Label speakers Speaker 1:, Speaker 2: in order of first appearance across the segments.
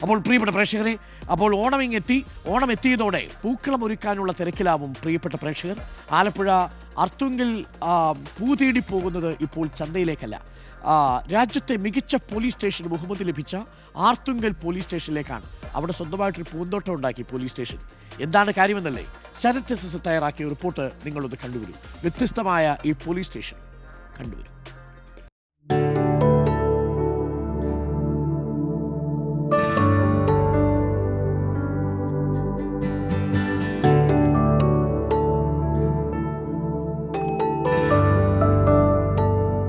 Speaker 1: അപ്പോൾ പ്രിയപ്പെട്ട പ്രേക്ഷകരെ, അപ്പോൾ ഓണം എത്തിയതോടെ പൂക്കളം ഒരുക്കാനുള്ള തിരക്കിലാവും പ്രിയപ്പെട്ട പ്രേക്ഷകർ. ആലപ്പുഴ അർത്തുങ്കൽ പൂ തേടി പോകുന്നത് ഇപ്പോൾ ചന്തയിലേക്കല്ല, രാജ്യത്തെ മികച്ച പോലീസ് സ്റ്റേഷൻ ബഹുമതി ലഭിച്ച ആർത്തുങ്കൽ പോലീസ് സ്റ്റേഷനിലേക്കാണ്. അവിടെ സ്വന്തമായിട്ടൊരു പൂന്തോട്ടം ഉണ്ടാക്കി പോലീസ് സ്റ്റേഷൻ. എന്താണ് കാര്യമെന്നല്ലേ, ശരത് എസ് തയ്യാറാക്കിയ റിപ്പോർട്ട് നിങ്ങളൊന്ന് കണ്ടുവരും. വ്യത്യസ്തമായ ഈ പോലീസ് സ്റ്റേഷൻ കണ്ടുവരും.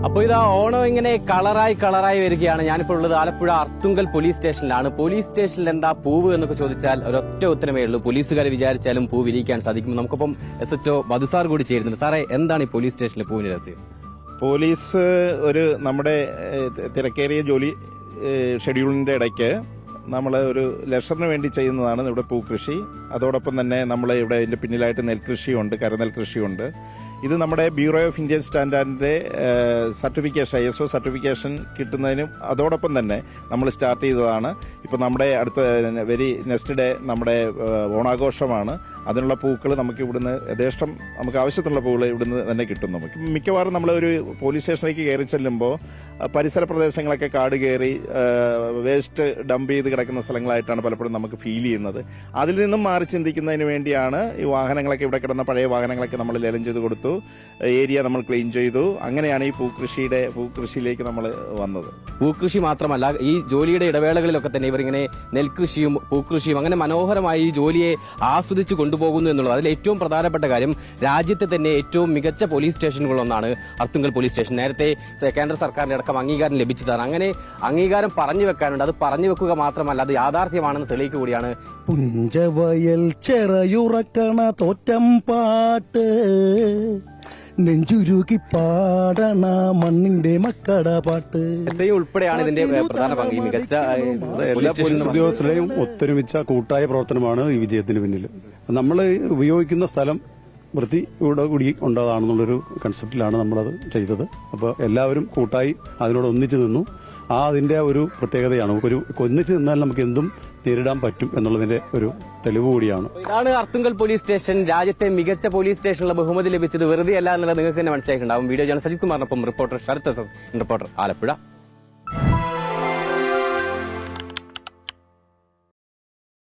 Speaker 2: അപ്പോൾ ഇതാ ഓണം ഇങ്ങനെ കളറായി വരികയാണ്. ഞാനിപ്പോൾ ഉള്ളത് ആലപ്പുഴ അർത്തുങ്കൽ പോലീസ് സ്റ്റേഷനിലാണ്. പോലീസ് സ്റ്റേഷനിൽ എന്താ പൂവ് എന്നൊക്കെ ചോദിച്ചാൽ ഒരൊറ്റ ഉത്തരമേ ഉള്ളൂ, പോലീസുകാർ വിചാരിച്ചാലും പൂ വിരിയിക്കാൻ സാധിക്കും. നമുക്കിപ്പം SHO മധുസാർ കൂടി ചേരുന്നുണ്ട്. സാറേ, എന്താണ് ഈ പോലീസ് സ്റ്റേഷനിലെ പൂവിന് രഹസ്യം?
Speaker 3: പോലീസ് ഒരു നമ്മുടെ തിരക്കേറിയ ജോലി ഷെഡ്യൂളിന്റെ ഇടയ്ക്ക് നമ്മൾ ഒരു ലെഷറിന് വേണ്ടി ചെയ്യുന്നതാണ് ഇവിടെ പൂക്കൃഷി. അതോടൊപ്പം തന്നെ നമ്മൾ ഇവിടെ ഇതിന്റെ പിന്നിലായിട്ട് നെൽകൃഷിയുണ്ട്, കരനെൽകൃഷിയുണ്ട്. ഇത് നമ്മുടെ ബ്യൂറോ ഓഫ് ഇന്ത്യൻ സ്റ്റാൻഡേർഡിന്റെ സർട്ടിഫിക്കേഷൻ, ISO സർട്ടിഫിക്കേഷൻ കിട്ടുന്നതിനും അതോടൊപ്പം തന്നെ നമ്മൾ സ്റ്റാർട്ട് ചെയ്തതാണ്. ഇപ്പോൾ നമ്മുടെ അടുത്ത വെരി നെക്സ്റ്റ് ഡേ നമ്മുടെ ഓണാഘോഷമാണ്. അതിനുള്ള പൂക്കൾ നമുക്ക് ഇവിടുന്ന് യഥേഷ്ടം നമുക്ക് ആവശ്യത്തിനുള്ള പൂക്കൾ ഇവിടുന്ന് തന്നെ കിട്ടും. നമുക്ക് മിക്കവാറും നമ്മൾ ഒരു പോലീസ് സ്റ്റേഷനിലേക്ക് കയറി ചെല്ലുമ്പോൾ പരിസര പ്രദേശങ്ങളൊക്കെ കാട് കയറി വേസ്റ്റ് ഡംപ് ചെയ്ത് കിടക്കുന്ന സ്ഥലങ്ങളായിട്ടാണ് പലപ്പോഴും നമുക്ക് ഫീൽ ചെയ്യുന്നത്. അതിൽ നിന്നും മാറി ചിന്തിക്കുന്നതിന് വേണ്ടിയാണ് ഈ വാഹനങ്ങളൊക്കെ ഇവിടെ കിടന്ന പഴയ വാഹനങ്ങളൊക്കെ നമ്മൾ ലേലം ചെയ്ത് കൊടുത്തു, ഏരിയ നമ്മൾ ക്ലീൻ ചെയ്തു. അങ്ങനെയാണ് ഈ പൂക്കൃഷിയിലേക്ക് നമ്മൾ വന്നത്.
Speaker 2: പൂക്കൃഷി മാത്രമല്ല, ഈ ജോലിയുടെ ഇടവേളകളിലൊക്കെ തന്നെ ഇവരിങ്ങനെ നെൽകൃഷിയും പൂക്കൃഷിയും അങ്ങനെ മനോഹരമായി ഈ ജോലിയെ ആസ്വദിച്ച് കൊണ്ടുപോകുന്നു എന്നുള്ളത്. അതിൽ ഏറ്റവും പ്രധാനപ്പെട്ട കാര്യം, രാജ്യത്തെ തന്നെ ഏറ്റവും മികച്ച പോലീസ് സ്റ്റേഷനുകളൊന്നാണ് അർത്തുങ്കൽ പോലീസ് സ്റ്റേഷൻ. നേരത്തെ കേന്ദ്ര സർക്കാരിന്റെ അടക്കം അംഗീകാരം ലഭിച്ചതാണ്. അങ്ങനെ അംഗീകാരം പറഞ്ഞു വെക്കാനുണ്ട്. അത് പറഞ്ഞു വെക്കുക മാത്രമല്ല, അത് യാഥാർത്ഥ്യമാണെന്ന് തെളിയിക്കുക കൂടിയാണ്.
Speaker 4: പുഞ്ചവയൽ ചെറയുറക്കണ തോറ്റം പാട്ട് നെഞ്ചുരുകി പാടണ മണ്ണിന്റെ മക്കട പാട്ട്.
Speaker 2: SI ഉൾപ്പെടെയാണ് ഇതിന്റെ പ്രധാന പങ്ക്. ഈ മികച്ച
Speaker 5: എല്ലാ പോലീസ് ഉദ്യോഗസ്ഥരുടെയും ഒത്തൊരുമിച്ച കൂട്ടായ പ്രവർത്തനമാണ് ഈ വിജയത്തിന് പിന്നിൽ. നമ്മൾ ഉപയോഗിക്കുന്ന സ്ഥലം വൃത്തിയോടെ കൂടി ഉണ്ടാകാണെന്നുള്ളൊരു കൺസെപ്റ്റിലാണ് നമ്മളത് ചെയ്തത്. അപ്പോൾ എല്ലാവരും കൂട്ടായി അതിനോട് ഒന്നിച്ചു നിന്നു. അതിന്റെ ഒരു പ്രത്യേകതയാണ്. നമുക്കൊരു ഒന്നിച്ചു നിന്നാൽ നമുക്ക് എന്തും നേരിടാൻ പറ്റും എന്നുള്ളതിന്റെ ഒരു തെളിവ് കൂടിയാണ്.
Speaker 2: ഇതാണ് അർത്തുങ്കൽ പോലീസ് സ്റ്റേഷൻ. രാജ്യത്തെ മികച്ച പോലീസ് സ്റ്റേഷനുള്ള ബഹുമതി ലഭിച്ചത് വെറുതെ അല്ല എന്നുള്ളത് നിങ്ങൾക്ക് തന്നെ മനസ്സിലായിട്ടുണ്ടാവും. വീഡിയോ ജേർണലിസ്റ്റ് സജിത് കുമാറിനൊപ്പം reporter Sarath S, reporter Alappuzha.